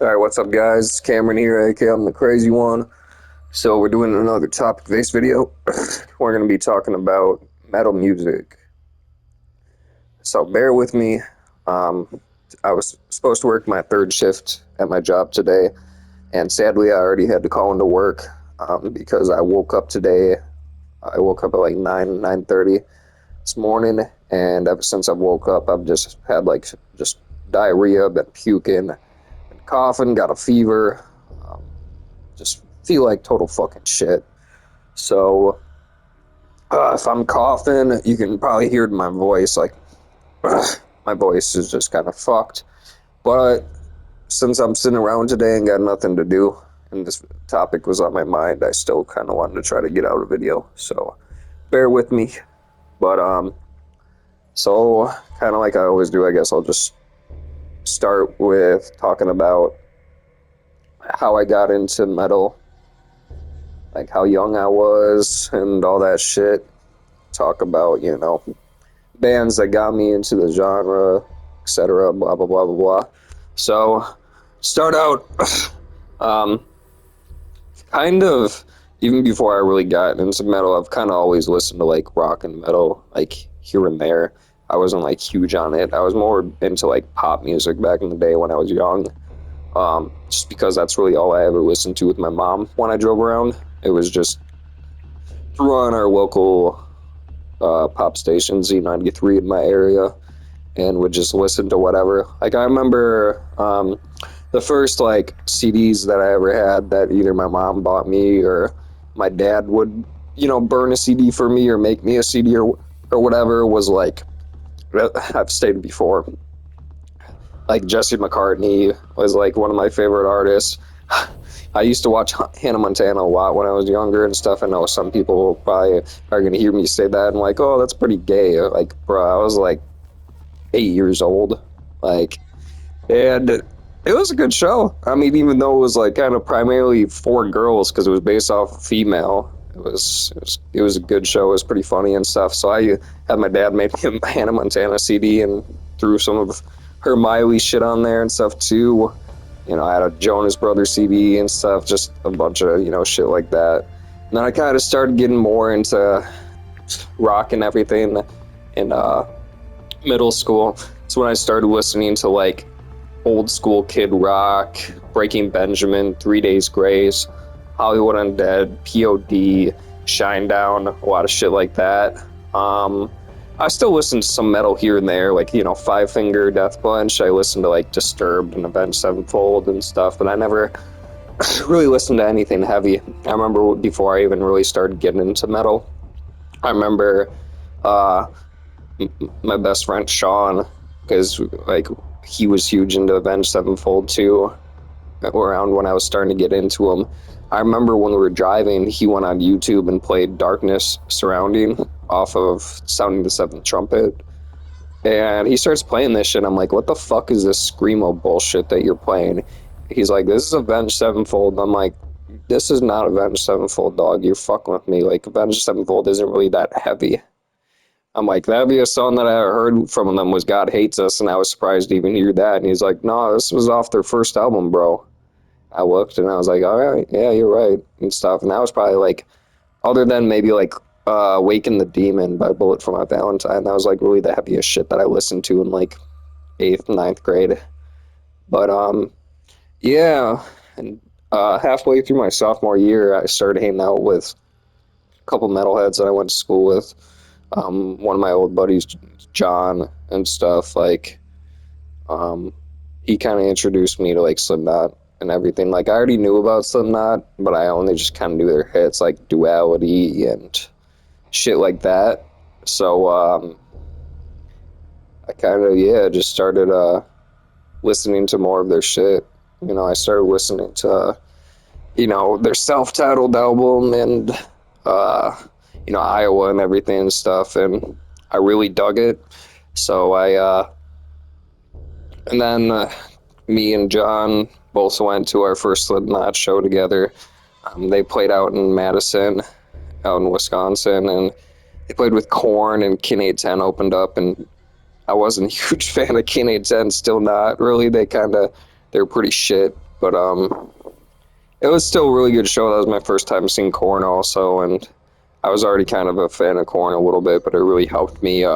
All right, what's up, guys? It's Cameron here, aka I'm the crazy one. So we're doing another topic-based video. We're gonna be talking about metal music. So bear with me. Um, I was supposed to work my third shift at my job today, and sadly, I already had to call into work because I woke up today. I woke up at like 9:30 this morning, and ever since I woke up, I've just had like just diarrhea, been puking, been coughing, got a fever. Um, just feel like total fucking shit. So if I'm coughing, you can probably hear it in my voice. Like my voice is just kind of fucked. But since I'm sitting around today and got nothing to do, and this topic was on my mind, I still kind of wanted to try to get out a video. So bear with me. But so kind of like I always do, I guess I'll just start with talking about how I got into metal, like how young I was and all that shit. Talk about, bands that got me into the genre, etc. Blah blah blah blah blah. So, start out, um, kind of even before I really got into metal. I've kind of always listened to like rock and metal, like here and there. I wasn't like huge on it. I was more into like pop music back in the day when I was young. Just because that's really all I ever listened to with my mom when I drove around. It was just through on our local pop station Z93 in my area, and would just listen to whatever. Like I remember the first like CDs that I ever had that either my mom bought me or my dad would, burn a CD for me or make me a CD or whatever was like I've stated before. Like Jesse McCartney was like one of my favorite artists. I used to watch Hannah Montana a lot when I was younger and stuff. I know some people probably are going to hear me say that and like, oh, that's pretty gay. Like, bro, I was like 8 years old. Like, and it was a good show. I mean, even though it was like kind of primarily for girls because it was based off female, it was a good show. It was pretty funny and stuff. So I had my dad make me a Hannah Montana CD and threw some of her Miley shit on there and stuff too. I had a Jonas Brothers CD and stuff, just a bunch of, shit like that. And then I kind of started getting more into rock and everything in middle school. So when I started listening to like old school Kid Rock, Breaking Benjamin, 3 Days Grace, Hollywood Undead, POD, Shinedown, a lot of shit like that. I still listen to some metal here and there, like, Five Finger Death Punch. I listen to, like, Disturbed and Avenged Sevenfold and stuff, but I never really listened to anything heavy. I remember before I even really started getting into metal, I remember my best friend Sean, because, like, he was huge into Avenged Sevenfold, too, around when I was starting to get into him. I remember when we were driving, he went on YouTube and played Darkness Surrounding off of Sounding the Seventh Trumpet. And he starts playing this shit. I'm like, what the fuck is this screamo bullshit that you're playing? He's like, this is Avenged Sevenfold. I'm like, this is not Avenged Sevenfold, dog. You're fucking with me. Like, Avenged Sevenfold isn't really that heavy. I'm like, the heaviest song that I heard from them was God Hates Us, and I was surprised to even hear that. And he's like, no, this was off their first album, bro. I looked and I was like, all right, yeah, you're right, and stuff. And that was probably like, other than maybe like Waken the Demon by Bullet for My Valentine, that was like really the heaviest shit that I listened to in like 8th, ninth grade. But yeah, and halfway through my sophomore year, I started hanging out with a couple metalheads that I went to school with. One of my old buddies, John, and stuff. Like, he kind of introduced me to like Slipknot and everything. Like I already knew about Slipknot, but I only just kind of knew their hits like Duality and shit like that. So I kind of just started listening to more of their shit. I started listening to their self-titled album and Iowa and everything and stuff, and I really dug it. So and then me and John both went to our first Slipknot show together. They played out in Madison, out in Wisconsin, and they played with Korn, and Kin 810 opened up, and I wasn't a huge fan of Kin 810, still not really. They were pretty shit. but it was still a really good show. That was my first time seeing Korn also, and I was already kind of a fan of Korn a little bit, but it really helped me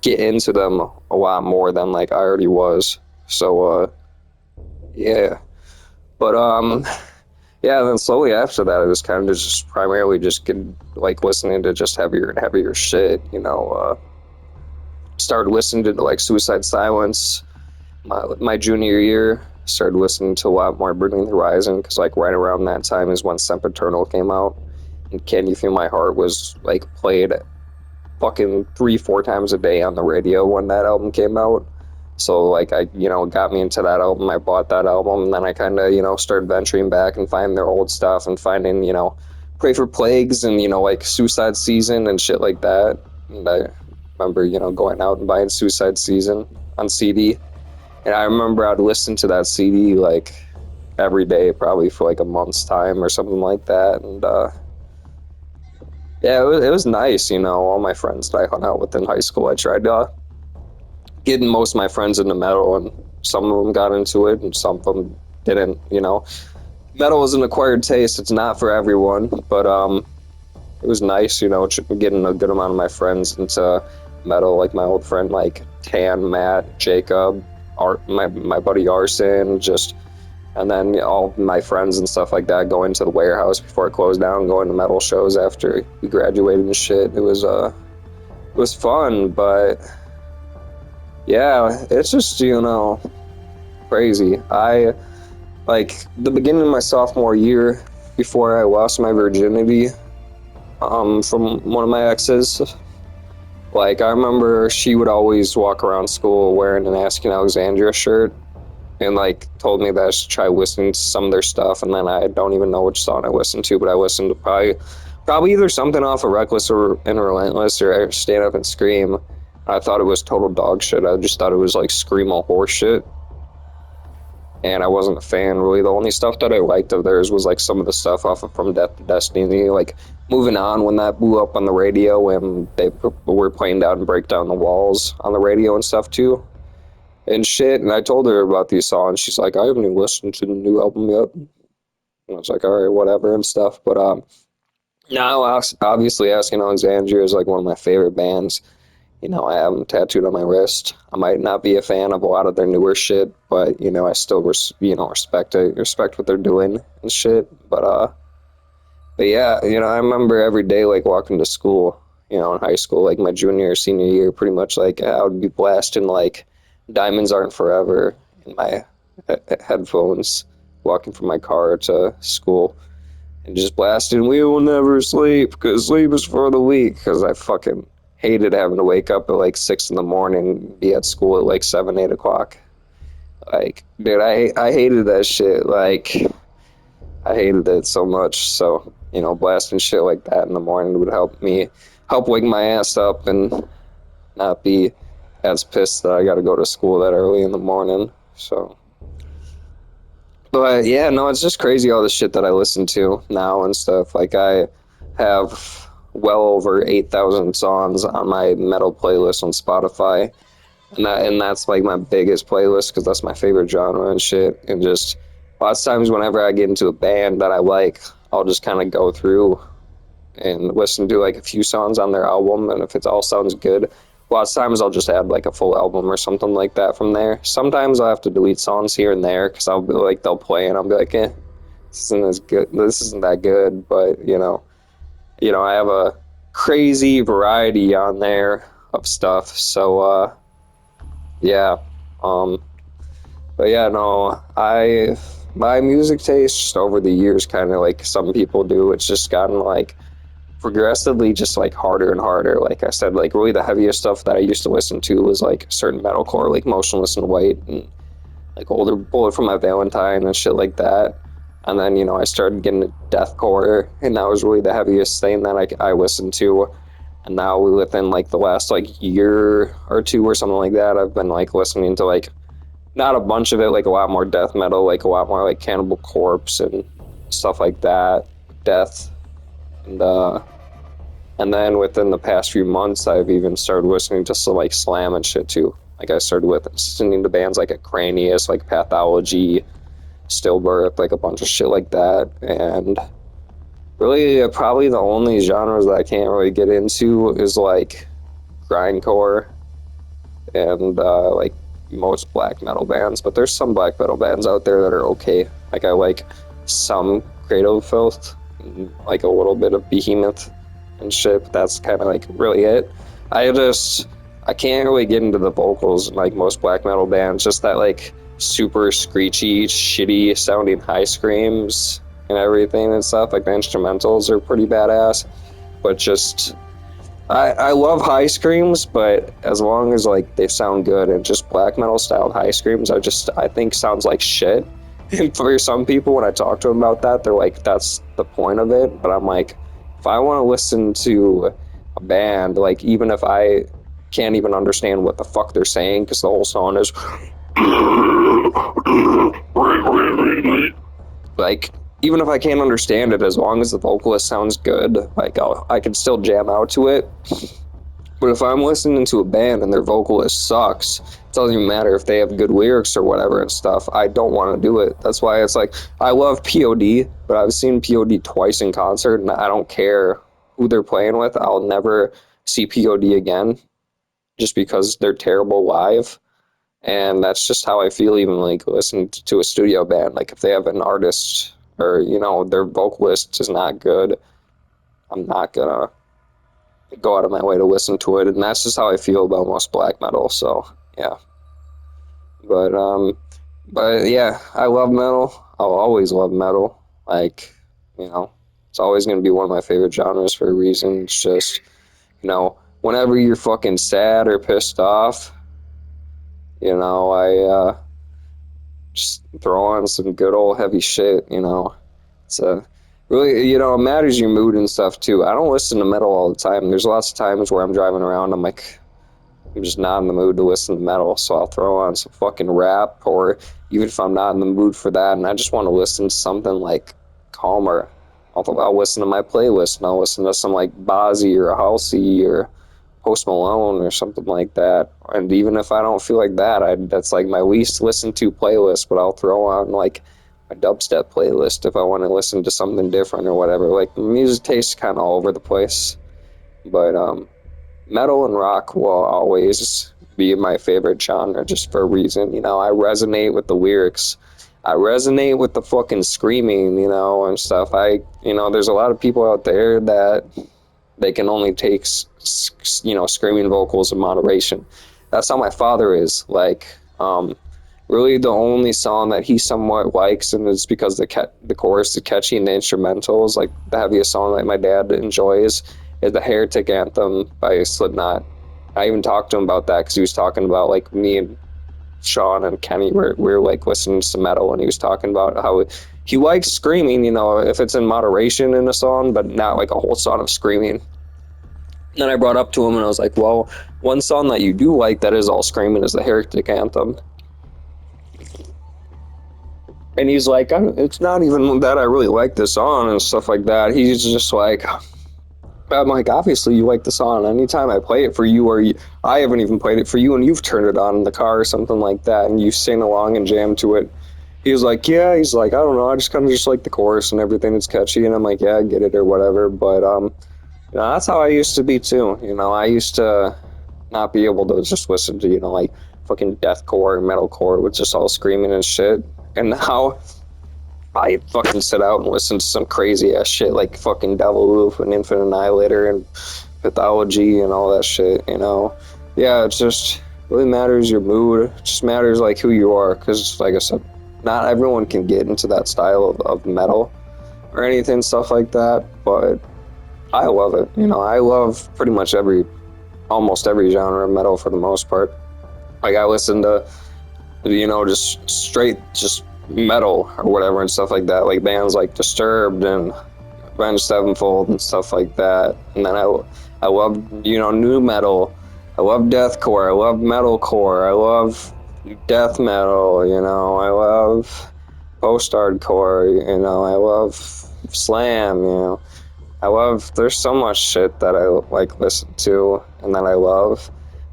get into them a lot more than like I already was. So yeah, but yeah. Then slowly after that, it was kind of just primarily just get like listening to just heavier and heavier shit. Started listening to like Suicide Silence my junior year. Started listening to a lot more Bring Me the Horizon because like right around that time is when Sempiternal came out, and Can You Feel My Heart was like played fucking 3-4 times a day on the radio when that album came out. So like I got me into that album. I bought that album, and then I kind of started venturing back and finding their old stuff and finding Pray for Plagues and like Suicide Season and shit like that. And I remember going out and buying Suicide Season on CD. And I remember I'd listen to that CD like every day, probably for like a month's time or something like that. And yeah, it was nice. All my friends that I hung out with in high school, I tried getting most of my friends into metal, and some of them got into it, and some of them didn't. Metal is an acquired taste; it's not for everyone. But it was nice, getting a good amount of my friends into metal, like my old friend like Tan, Matt, Jacob. My buddy Arson, and then all my friends and stuff like that going to the warehouse before it closed down, going to metal shows after we graduated and shit. It was fun, but yeah, it's just crazy. I like the beginning of my sophomore year, before I lost my virginity from one of my exes. Like, I remember she would always walk around school wearing an Asking Alexandria shirt, and like told me that I should try listening to some of their stuff. And then I don't even know which song I listened to, but I listened to probably either something off of Reckless and Relentless or Stand Up and Scream. I thought it was total dog shit. I just thought it was like screamo horse shit, and I wasn't a fan really. The only stuff that I liked of theirs was like some of the stuff off of From Death to Destiny, like Moving On, when that blew up on the radio, and they were playing Down and Break Down the Walls on the radio and stuff too, and shit. And I told her about these songs. She's like, I haven't even listened to the new album yet. And I was like, all right, whatever and stuff. But now obviously Asking Alexandria is like one of my favorite bands. I have them tattooed on my wrist. I might not be a fan of a lot of their newer shit, but I still respect it, respect what they're doing and shit. But yeah, I remember every day like walking to school, in high school, like my junior or senior year, pretty much like I would be blasting like Diamonds Aren't Forever in my headphones, walking from my car to school, and just blasting We Will Never Sleep because sleep is for the weak, because I fucking hated having to wake up at like 6 in the morning, be at school at like 7, 8 o'clock. Like, dude, I hated that shit. Like, I hated it so much. So, blasting shit like that in the morning would help wake my ass up and not be as pissed that I got to go to school that early in the morning. So, but yeah, no, it's just crazy all the shit that I listen to now and stuff. Like, I have well over 8,000 songs on my metal playlist on Spotify, and that's like my biggest playlist because that's my favorite genre and shit. And just lots of times whenever I get into a band that I like, I'll just kind of go through and listen to like a few songs on their album, and if it all sounds good, lots of times I'll just add like a full album or something like that from there. Sometimes I'll have to delete songs here and there because I'll be like, they'll play and I'll be like, this isn't as good, this isn't that good. But I have a crazy variety on there of stuff. So yeah. But yeah, no, my music taste just over the years, kind of like some people do, it's just gotten like progressively just like harder and harder. Like I said, like really the heaviest stuff that I used to listen to was like certain metalcore, like Motionless in White and like older Bullet for My Valentine and shit like that. And then, I started getting into deathcore, and that was really the heaviest thing that I listened to. And now within like the last like year or two or something like that, I've been like listening to like not a bunch of it, like a lot more death metal, like a lot more like Cannibal Corpse and stuff like that, death. And then within the past few months, I've even started listening to some like slam and shit too. Like I started listening to bands like Acranius, like Pathology, Stillbirth, like a bunch of shit like that. And really, probably the only genres that I can't really get into is like grindcore and like most black metal bands. But there's some black metal bands out there that are okay. Like I like some Cradle Filth, like a little bit of Behemoth and shit. But that's kind of like really it. I can't really get into the vocals like most black metal bands. Just that like super screechy, shitty sounding high screams and everything and stuff. Like the instrumentals are pretty badass, but just I love high screams, but as long as like they sound good, and just black metal styled high screams, I think sounds like shit. And for some people, when I talk to them about that, they're like, that's the point of it. But I'm like, if I want to listen to a band, like even if I can't even understand what the fuck they're saying, because the whole song is like, even if I can't understand it, as long as the vocalist sounds good, like I can still jam out to it. But if I'm listening to a band and their vocalist sucks, it doesn't even matter if they have good lyrics or whatever and stuff. I don't want to do it. That's why it's like, I love POD, but I've seen POD twice in concert, and I don't care who they're playing with. I'll never see POD again, just because they're terrible live. And that's just how I feel even like listening to a studio band. Like if they have an artist or, you know, their vocalist is not good, I'm not gonna go out of my way to listen to it. And that's just how I feel about most black metal. So yeah. But yeah, I love metal. I'll always love metal. Like, you know, it's always gonna be one of my favorite genres for a reason. It's just, you know, whenever you're fucking sad or pissed off, you know, I just throw on some good old heavy shit, you know. It's really, you know, it matters your mood and stuff too. I don't listen to metal all the time. There's lots of times where I'm driving around, I'm like, I'm just not in the mood to listen to metal, so I'll throw on some fucking rap, or even if I'm not in the mood for that and I just want to listen to something like calmer, I'll listen to my playlist and I'll listen to some like Bozzy or Halsey or Post Malone or something like that. And even if I don't feel like that, that's like my least listened to playlist, but I'll throw on like a dubstep playlist if I want to listen to something different or whatever. Like music tastes kind of all over the place, but metal and rock will always be my favorite genre just for a reason. You know, I resonate with the lyrics. I resonate with the fucking screaming, you know, and stuff. You know, there's a lot of people out there that they can only take, you know, screaming vocals in moderation. That's how my father is. Like, really the only song that he somewhat likes, and it's because the chorus is catchy and the instrumentals, like the heaviest song that my dad enjoys, is the Heretic Anthem by Slipknot. I even talked to him about that because he was talking about like me and Sean and Kenny were like listening to some metal, and he was talking about how he likes screaming, you know, if it's in moderation in a song, but not like a whole song of screaming. Then I brought up to him and I was like, well, one song that you do like that is all screaming is the Heretic Anthem. And he's like, it's not even that I really like this song and stuff like that. He's just like, I'm like, obviously you like the song. Anytime I play it for you, I haven't even played it for you and you've turned it on in the car or something like that, and you sing along and jam to it. He was like, yeah, he's like, I don't know, I just kind of just like the chorus and everything, it's catchy. And I'm like, yeah, I get it or whatever. But you know, that's how I used to be too. You know, I used to not be able to just listen to, you know, like fucking deathcore and metalcore with just all screaming and shit. And now I fucking sit out and listen to some crazy ass shit like fucking Devil Roof and Infinite Annihilator and Pathology and all that shit, you know. Yeah, it just really matters your mood. It just matters like who you are, because like I said, not everyone can get into that style of metal or anything, stuff like that, but I love it. You know, I love pretty much almost every genre of metal for the most part. Like I listen to, you know, just straight, just metal or whatever and stuff like that, like bands like Disturbed and Avenged Sevenfold and stuff like that. And then I love, you know, new metal. I love deathcore. I love metalcore. I love death metal. You know, I love post-hardcore. You know, I love slam. You know, there's so much shit that I like listen to and that I love.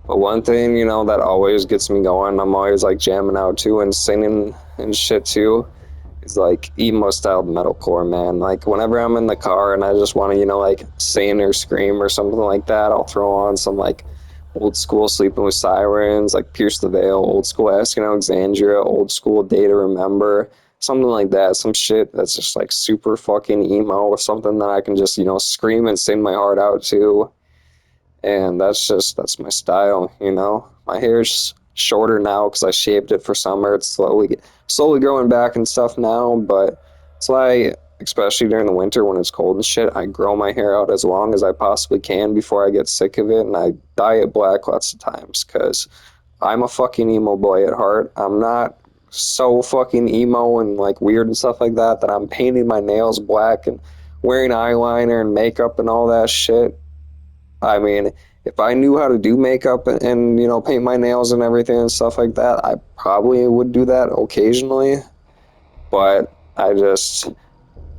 But one thing, you know, that always gets me going, I'm always like jamming out to and singing and shit too, is like emo style metalcore, man. Like whenever I'm in the car and I just want to, like sing or scream or something like that, I'll throw on some like old school Sleeping with Sirens, like Pierce the Veil, old school Asking Alexandria, old school Day to Remember, something like that. Some shit that's just like super fucking emo or something that I can just, scream and sing my heart out to. And that's my style. My hair's shorter now because I shaved it for summer. It's slowly growing back and stuff now, but that's why, especially during the winter when it's cold and shit, I grow my hair out as long as I possibly can before I get sick of it, and I dye it black lots of times because I'm a fucking emo boy at heart. I'm not so fucking emo and like weird and stuff like that I'm painting my nails black and wearing eyeliner and makeup and all that shit. I mean, if I knew how to do makeup and paint my nails and everything and stuff like that, I probably would do that occasionally. But I just,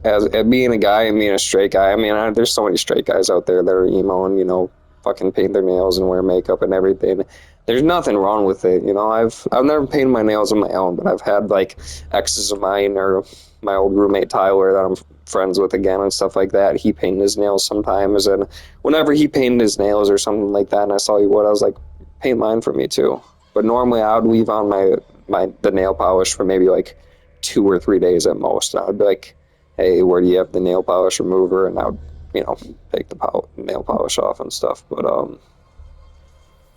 as being a guy and being a straight guy, I mean, there's so many straight guys out there that are emo and fucking paint their nails and wear makeup and everything. There's nothing wrong with it. I've never painted my nails on my own, but I've had like exes of mine or my old roommate Tyler that I'm friends with again and stuff like that. He painted his nails sometimes, and whenever he painted his nails or something like that, and I saw he would, I was like, paint mine for me too. But normally I would leave on the nail polish for maybe like 2 or 3 days at most. And I would be like, hey, where do you have the nail polish remover? And I would, take the nail polish off and stuff. But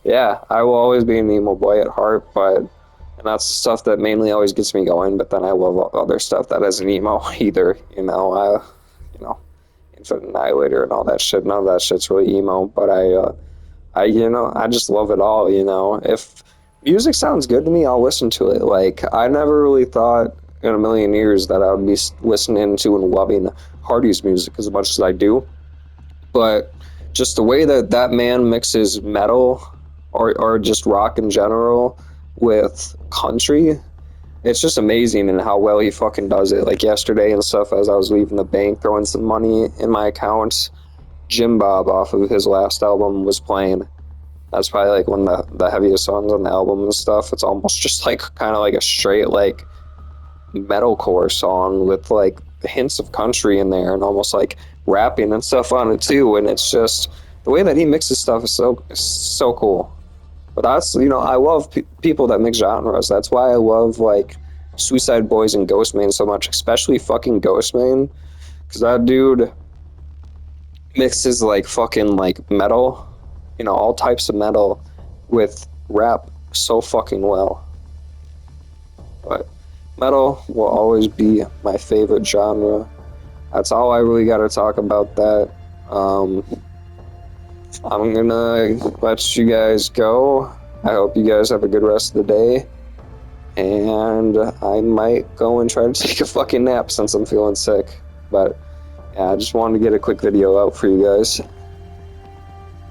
yeah, I will always be an emo boy at heart, and that's the stuff that mainly always gets me going. But then I love other stuff that isn't emo either. You know, Infinite Annihilator and all that shit. None of that shit's really emo, but I just love it all. If music sounds good to me, I'll listen to it. Like I never really thought in a million years that I would be listening to and loving Hardy's music as much as I do, but just the way that man mixes metal or just rock in general with country, it's just amazing and how well he fucking does it. Like yesterday and stuff, as I was leaving the bank, throwing some money in my account, Jim Bob off of his last album was playing. That's probably like one of the heaviest songs on the album and stuff. It's almost just like kind of like a straight like metalcore song with like hints of country in there and almost like rapping and stuff on it too. And it's just the way that he mixes stuff is so cool. But that's I love people that mix genres. That's why I love like Suicide Boys and Ghostman so much, especially fucking Ghostman, because that dude mixes like fucking like metal, all types of metal with rap so fucking well. But metal will always be my favorite genre. That's all I really got to talk about that. I'm gonna let you guys go. I hope you guys have a good rest of the day. And I might go and try to take a fucking nap since I'm feeling sick. But yeah, I just wanted to get a quick video out for you guys.